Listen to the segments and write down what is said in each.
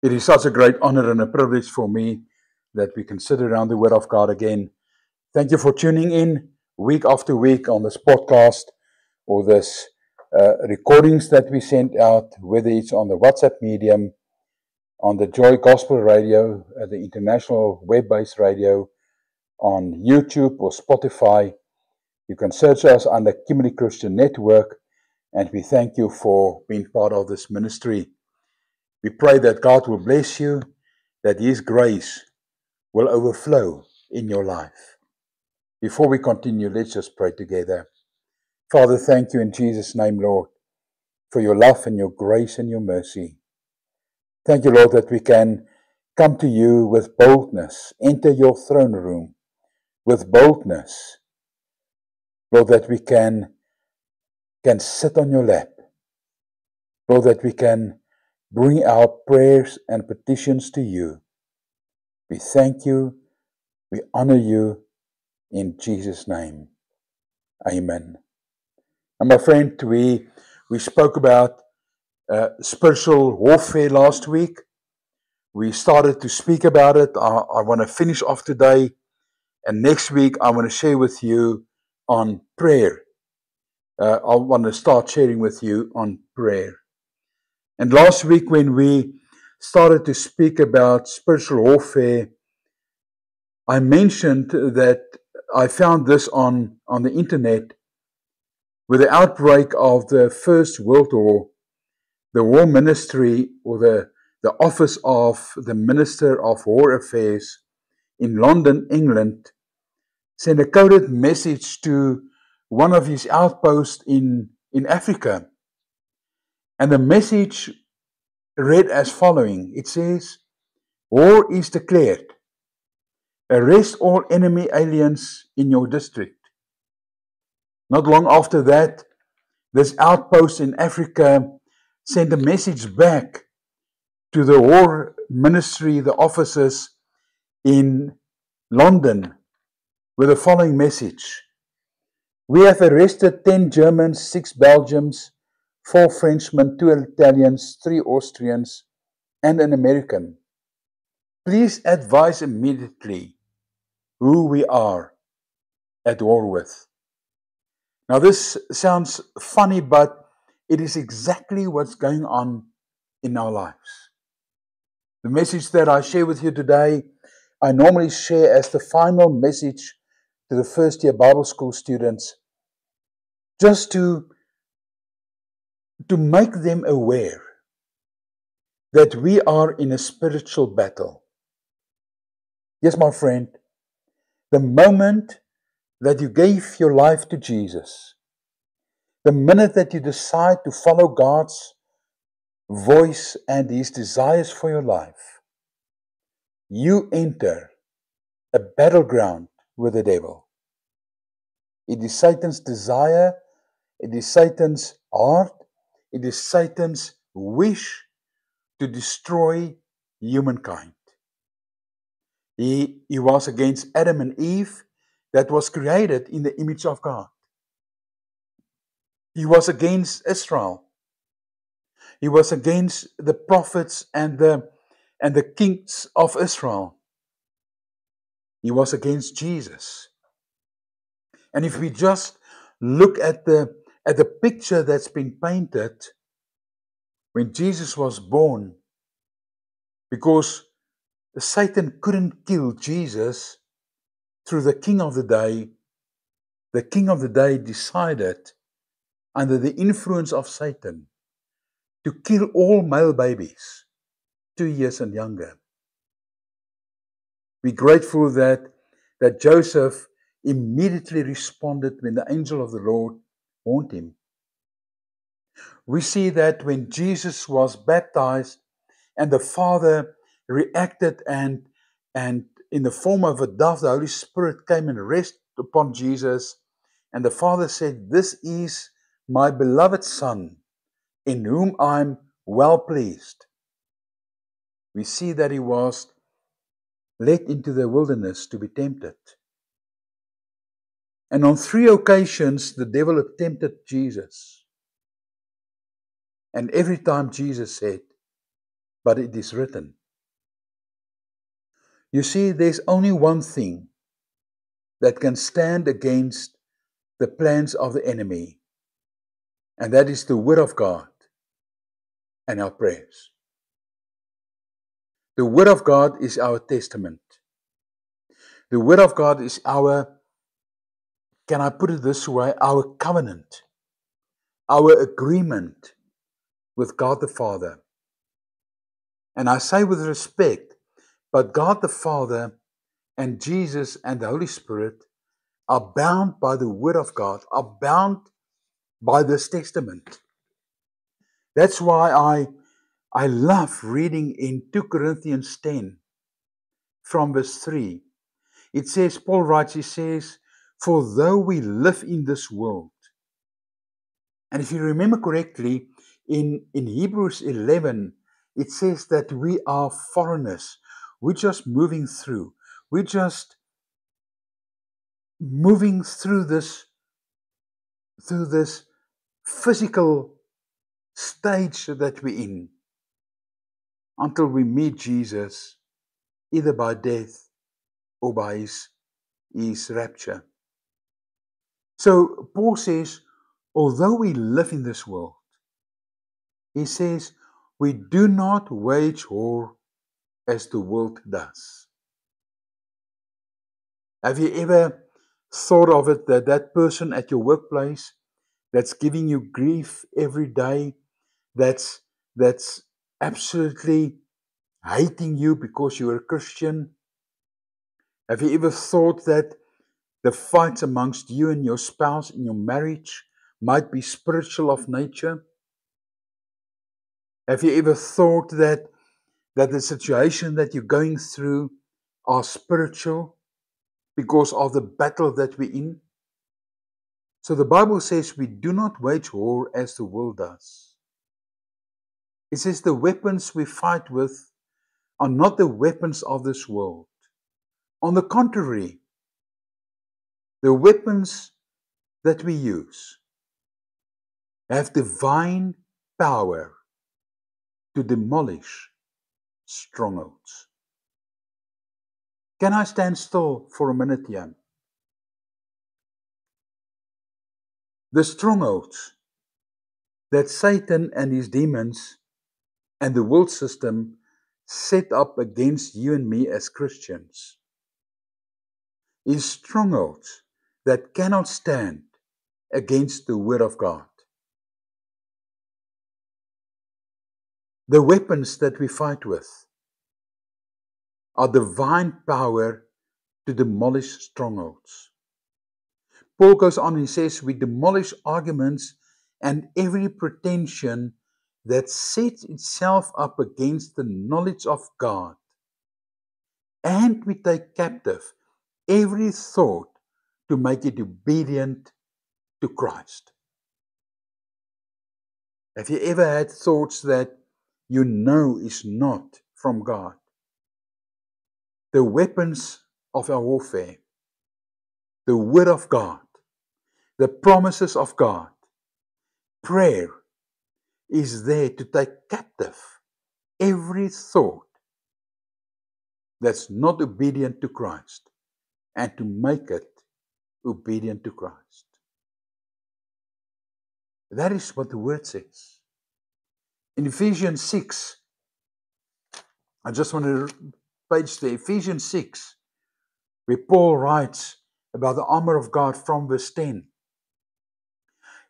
It is such a great honor and a privilege for me that we can sit around the Word of God again. Thank you for tuning in week after week on this podcast or this recordings that we send out, whether it's on the WhatsApp medium, on the Joy Gospel Radio, the international web-based radio, on YouTube or Spotify. You can search us under Kimberley Christian Network, and we thank you for being part of this ministry. We pray that God will bless you, that His grace will overflow in your life. Before we continue, let's just pray together. Father, thank you in Jesus' name, Lord, for your love and your grace and your mercy. Thank you, Lord, that we can come to you with boldness, enter your throne room with boldness. Lord, that we can sit on your lap. Lord, that we can bring our prayers and petitions to you. We thank you, we honor you in Jesus' name. Amen. And my friend, we spoke about spiritual warfare last week. We started to speak about it. I want to finish off today. And next week, I want to share with you on prayer. I want to start sharing with you on prayer. And last week, when we started to speak about spiritual warfare, I mentioned that I found this on the internet. With the outbreak of the First World War, the War Ministry, or the Office of the Minister of War Affairs in London, England, sent a coded message to one of his outposts in Africa. And the message read as following. It says, "War is declared. Arrest all enemy aliens in your district." Not long after that, this outpost in Africa sent a message back to the War Ministry, the officers in London, with the following message. "We have arrested 10 Germans, 6 Belgians, 4 Frenchmen, 2 Italians, 3 Austrians, and an American. Please advise immediately who we are at war with." Now, this sounds funny, but it is exactly what's going on in our lives. The message that I share with you today, I normally share as the final message to the first year Bible school students, just to make them aware that we are in a spiritual battle. Yes, my friend, the moment that you gave your life to Jesus, the minute that you decide to follow God's voice and His desires for your life, you enter a battleground with the devil. It is Satan's desire, it is Satan's heart, it is Satan's wish to destroy humankind. He was against Adam and Eve, that was created in the image of God. He was against Israel. He was against the prophets and the kings of Israel. He was against Jesus. And if we just look at the picture that's been painted when Jesus was born, because Satan couldn't kill Jesus through the king of the day decided, under the influence of Satan, to kill all male babies 2 years and younger. We're grateful that Joseph immediately responded when the angel of the Lord warned him. We see that when Jesus was baptized and the Father reacted, and in the form of a dove, the Holy Spirit came and rested upon Jesus, and the Father said, "This is my beloved Son, in whom I'm well pleased." We see that he was led into the wilderness to be tempted. And on 3 occasions, the devil tempted Jesus. And every time Jesus said, but it is written. You see, there's only one thing that can stand against the plans of the enemy, and that is the Word of God and our prayers. The Word of God is our testament. The Word of God is our, can I put it this way, our covenant, our agreement with God the Father. And I say with respect, but God the Father and Jesus and the Holy Spirit are bound by the Word of God, are bound by this testament. That's why I love reading in 2 Corinthians 10 from verse 3. It says, Paul writes, he says, for though we live in this world, and if you remember correctly, in Hebrews 11, it says that we are foreigners. We're just moving through. We're just moving through this physical stage that we're in until we meet Jesus, either by death or by his rapture. So Paul says, although we live in this world, he says, we do not wage war as the world does. Have you ever thought of it that person at your workplace that's giving you grief every day, that's absolutely hating you because you're a Christian? Have you ever thought that the fights amongst you and your spouse in your marriage might be spiritual of nature? Have you ever thought that the situation that you're going through are spiritual because of the battle that we're in? So the Bible says we do not wage war as the world does. It says the weapons we fight with are not the weapons of this world. On the contrary, the weapons that we use have divine power to demolish strongholds. Can I stand still for a minute here? The strongholds that Satan and his demons and the world system set up against you and me as Christians is strongholds that cannot stand against the Word of God. The weapons that we fight with are divine power to demolish strongholds. Paul goes on and says, we demolish arguments and every pretension that sets itself up against the knowledge of God. And we take captive every thought to make it obedient to Christ. Have you ever had thoughts that you know is not from God? The weapons of our warfare, the Word of God, the promises of God, prayer is there to take captive every thought that's not obedient to Christ and to make it obedient to Christ. That is what the Word says. In Ephesians 6, I just want to page there, Ephesians 6, where Paul writes about the armor of God from verse 10.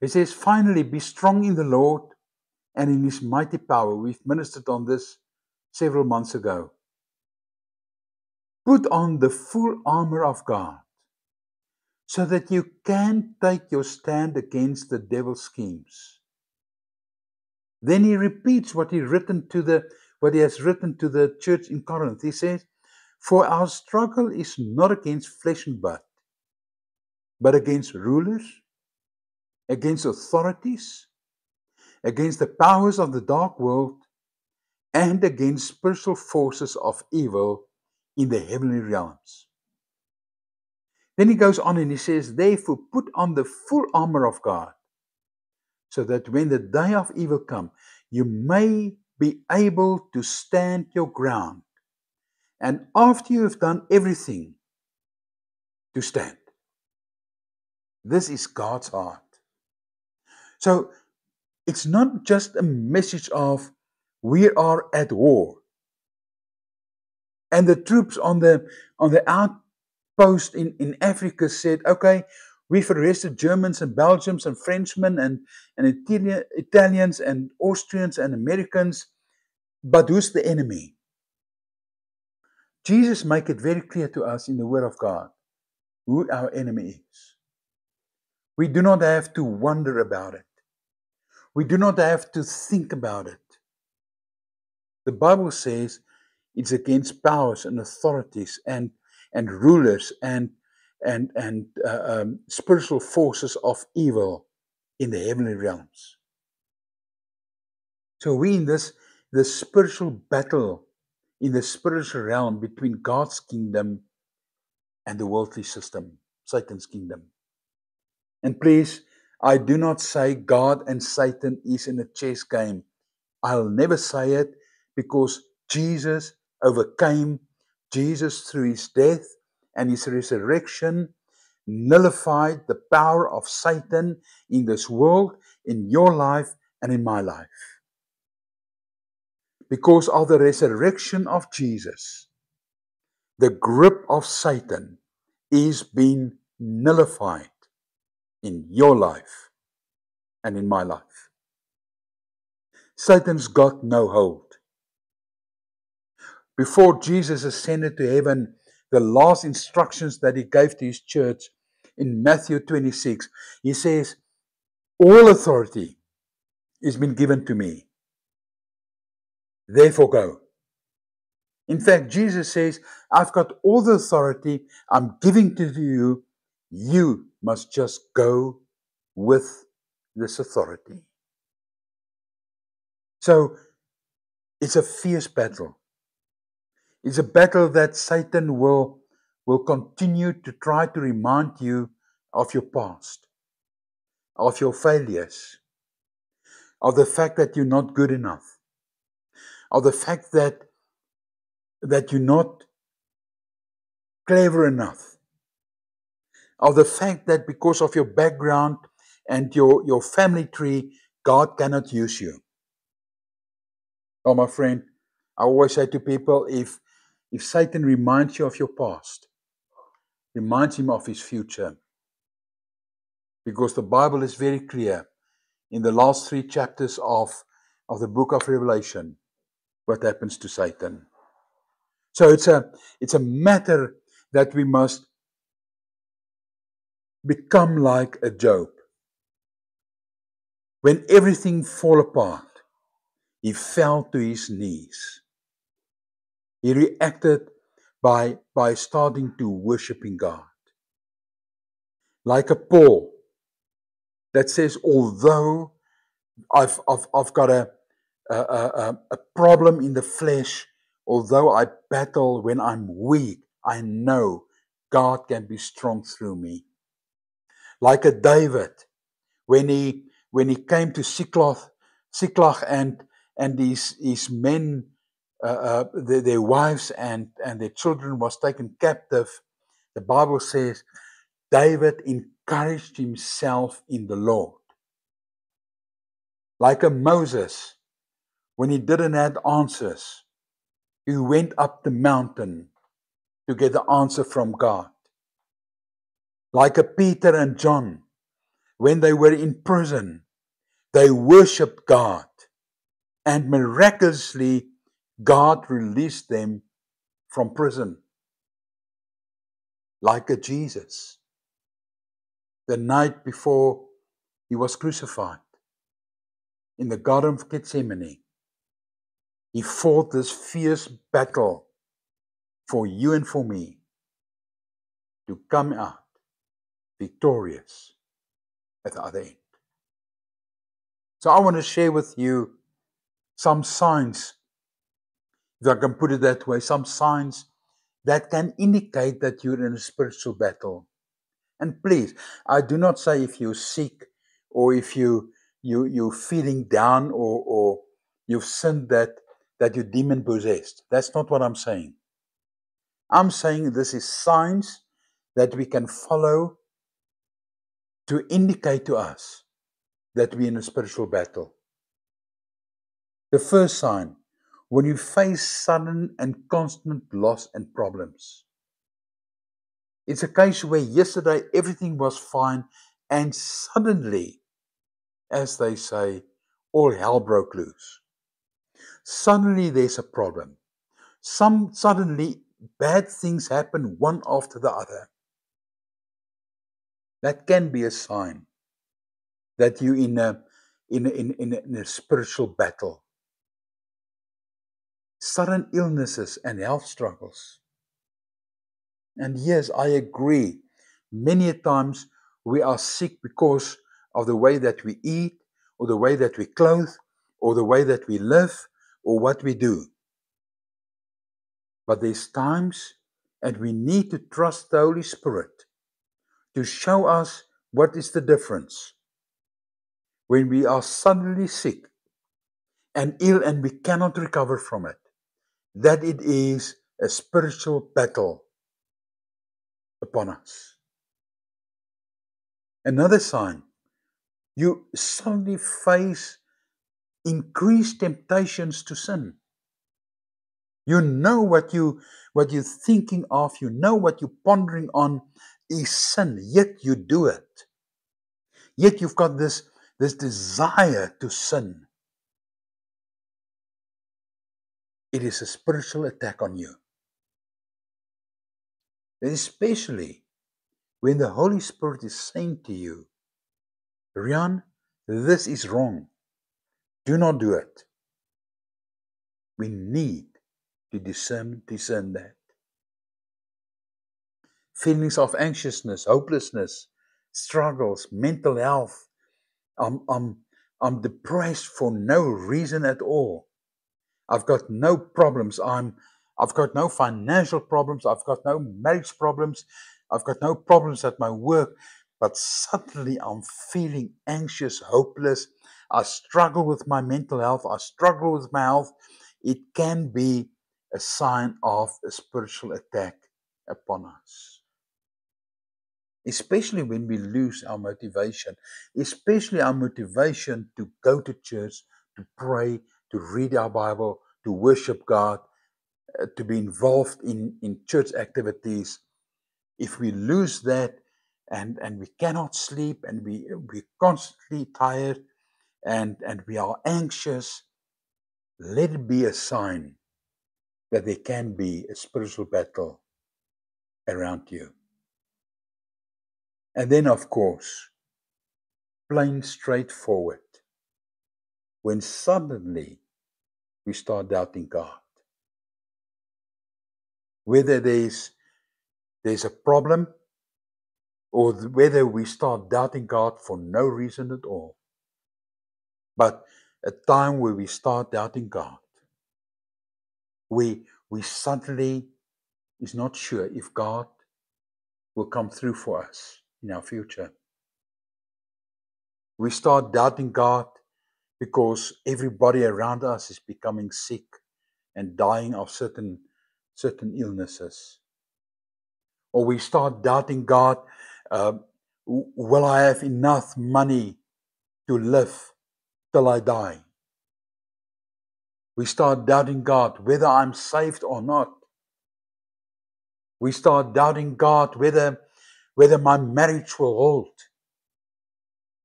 It says, finally, be strong in the Lord and in His mighty power. We've ministered on this several months ago. Put on the full armor of God so that you can take your stand against the devil's schemes. Then he repeats what he has written to the church in Corinth. He says, for our struggle is not against flesh and blood, but against rulers, against authorities, against the powers of the dark world, and against spiritual forces of evil in the heavenly realms. Then he goes on and he says, therefore put on the full armor of God, so that when the day of evil comes, you may be able to stand your ground. And after you have done everything, to stand. This is God's heart. So it's not just a message of we are at war. And the troops on the outpost in Africa said, okay, we've arrested Germans and Belgians and Frenchmen and Italians and Austrians and Americans, but who's the enemy? Jesus makes it very clear to us in the Word of God who our enemy is. We do not have to wonder about it. We do not have to think about it. The Bible says it's against powers and authorities and rulers and spiritual forces of evil in the heavenly realms. So we in this spiritual battle in the spiritual realm between God's kingdom and the worldly system, Satan's kingdom. And please, I do not say God and Satan is in a chess game. I'll never say it, because Jesus overcame. Jesus, through his death and his resurrection, nullified the power of Satan in this world, in your life and in my life. Because of the resurrection of Jesus, the grip of Satan is being nullified in your life and in my life. Satan's got no hold. Before Jesus ascended to heaven, the last instructions that he gave to his church in Matthew 26, he says, all authority has been given to me. Therefore go. In fact, Jesus says, I've got all the authority I'm giving to you. You must just go with this authority. So it's a fierce battle. It's a battle that Satan will continue to try to remind you of your past, of your failures, of the fact that you're not good enough, of the fact that you're not clever enough, of the fact that because of your background and your family tree, God cannot use you. Oh, my friend, I always say to people, if Satan reminds you of your past, reminds him of his future. Because the Bible is very clear in the last 3 chapters of the book of Revelation what happens to Satan. So it's a matter that we must become like a Job. When everything fell apart, he fell to his knees. He reacted by starting to worshiping God. Like a Paul that says, although I've got a problem in the flesh, although I battle when I'm weak, I know God can be strong through me. Like a David, when he came to Siklag and his men, their wives and their children was taken captive, the Bible says David encouraged himself in the Lord. Like a Moses, when he didn't have answers, he went up the mountain to get the answer from God. Like a Peter and John, when they were in prison, they worshipped God, and miraculously God released them from prison. Like a Jesus, the night before he was crucified in the Garden of Gethsemane, he fought this fierce battle for you and for me to come out victorious at the other end. So I want to share with you some signs, if I can put it that way, some signs that can indicate that you're in a spiritual battle. And please, I do not say if you're sick or if you're feeling down or you've sinned that you're demon possessed. That's not what I'm saying. I'm saying this is signs that we can follow to indicate to us that we're in a spiritual battle. The first sign, when you face sudden and constant loss and problems. It's a case where yesterday everything was fine and suddenly, as they say, all hell broke loose. Suddenly there's a problem. Suddenly bad things happen one after the other. That can be a sign that you're in a spiritual battle. Sudden illnesses and health struggles. And yes, I agree. Many times we are sick because of the way that we eat, or the way that we clothe, or the way that we live, or what we do. But there's times, and we need to trust the Holy Spirit to show us what is the difference when we are suddenly sick and ill and we cannot recover from it, that it is a spiritual battle upon us. Another sign, you suddenly face increased temptations to sin. You know what you're thinking of, you know what you're pondering on is sin, yet you do it. Yet you've got this desire to sin. It is a spiritual attack on you. Especially when the Holy Spirit is saying to you, Rian, this is wrong. Do not do it. We need to discern that. Feelings of anxiousness, hopelessness, struggles, mental health. I'm depressed for no reason at all. I've got no problems. I've got no financial problems. I've got no marriage problems. I've got no problems at my work. But suddenly I'm feeling anxious, hopeless. I struggle with my mental health. I struggle with my health. It can be a sign of a spiritual attack upon us. Especially when we lose our motivation. Especially our motivation to go to church, to pray, to read our Bible, to worship God, to be involved in church activities. If we lose that and we cannot sleep and we're constantly tired and we are anxious, let it be a sign that there can be a spiritual battle around you. And then, of course, plain straightforward, when suddenly we start doubting God. Whether there's a problem or whether we start doubting God for no reason at all. But a time where we start doubting God, we suddenly is not sure if God will come through for us in our future. We start doubting God because everybody around us is becoming sick and dying of certain illnesses. Or we start doubting God, will I have enough money to live till I die? We start doubting God whether I'm saved or not. We start doubting God whether my marriage will hold,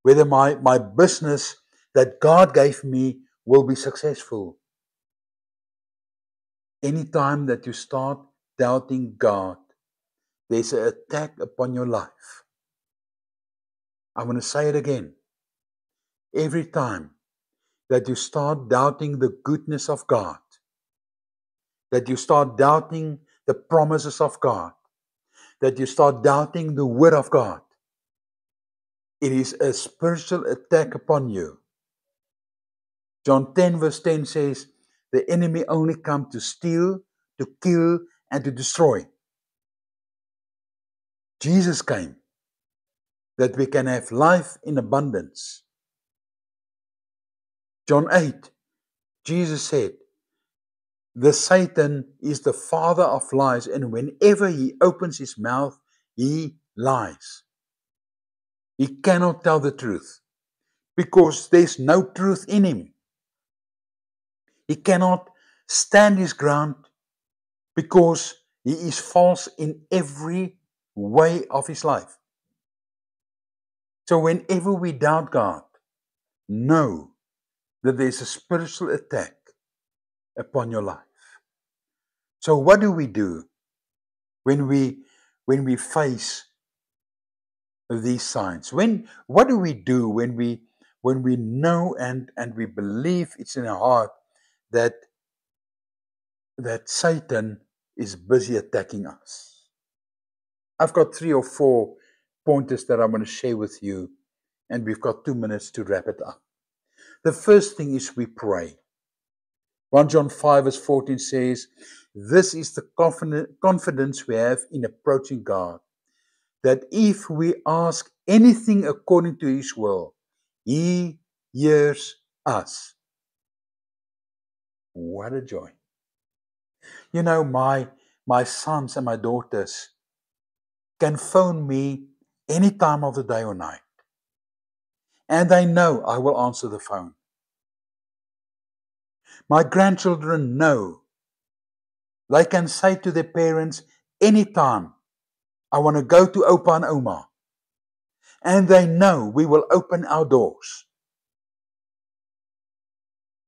whether my business that God gave me will be successful. Anytime that you start doubting God, there's an attack upon your life. I'm going to say it again. Every time that you start doubting the goodness of God, that you start doubting the promises of God, that you start doubting the word of God, it is a spiritual attack upon you. John 10 verse 10 says, the enemy only comes to steal, to kill, and to destroy. Jesus came that we can have life in abundance. John 8, Jesus said, the Satan is the father of lies, and whenever he opens his mouth, he lies. He cannot tell the truth because there's no truth in him. He cannot stand his ground because he is false in every way of his life. So whenever we doubt God, know that there's a spiritual attack upon your life. So what do we do when we face these signs? What do we do when we know and we believe it's in our heart that Satan is busy attacking us? I've got 3 or 4 pointers that I want to share with you, and we've got 2 minutes to wrap it up. The first thing is we pray. 1 John 5 verse 14 says, this is the confidence we have in approaching God, that if we ask anything according to His will, He hears us. What a joy. You know, my sons and my daughters can phone me any time of the day or night, and they know I will answer the phone. My grandchildren know. They can say to their parents anytime, I want to go to Opa and Oma. And they know we will open our doors.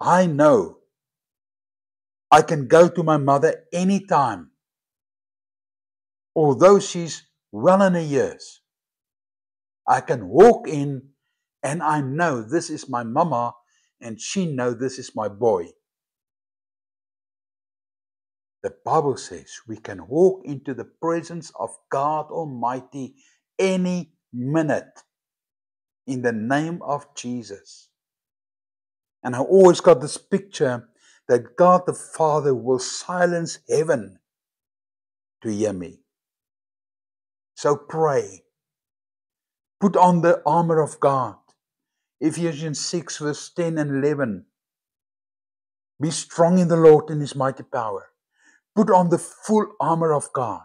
I know I can go to my mother anytime. Although she's well in her years, I can walk in and I know this is my mama and she knows this is my boy. The Bible says we can walk into the presence of God Almighty any minute in the name of Jesus. And I always got this picture that God the Father will silence heaven to hear me. So pray. Put on the armor of God. Ephesians 6 verse 10 and 11. Be strong in the Lord and His mighty power. Put on the full armor of God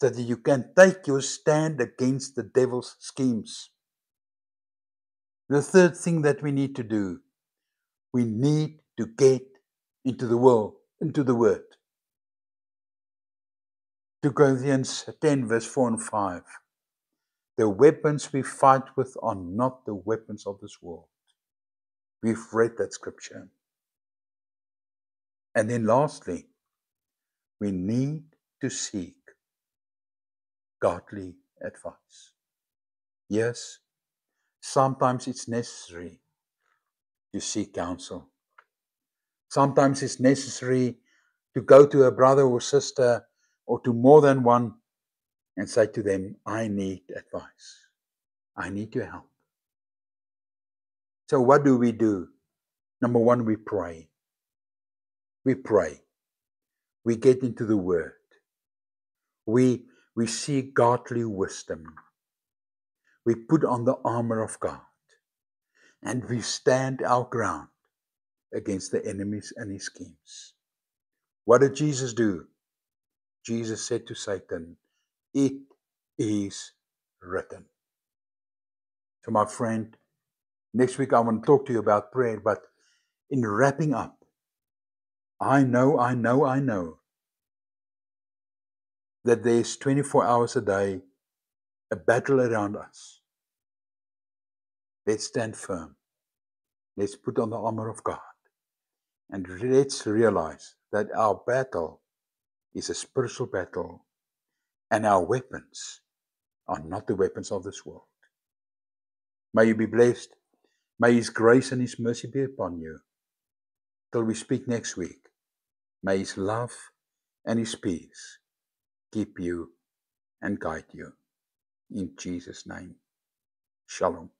so that you can take your stand against the devil's schemes. The third thing that we need to do, we need to get into the Word. 2 Corinthians 10 verse 4 and 5. The weapons we fight with are not the weapons of this world. We've read that scripture. And then lastly, we need to seek godly advice. Yes, sometimes it's necessary to seek counsel. Sometimes it's necessary to go to a brother or sister or to more than one and say to them, I need advice. I need your help. So what do? Number one, we pray. We pray. We get into the Word. We seek godly wisdom. We put on the armor of God. And we stand our ground against the enemies and his schemes. What did Jesus do? Jesus said to Satan, it is written. So my friend, next week I want to talk to you about prayer, but in wrapping up, I know that there's 24 hours a day a battle around us. Let's stand firm. Let's put on the armor of God. And let's realize that our battle is a spiritual battle. And our weapons are not the weapons of this world. May you be blessed. May His grace and His mercy be upon you. Till we speak next week, may His love and His peace keep you and guide you. In Jesus' name, Shalom.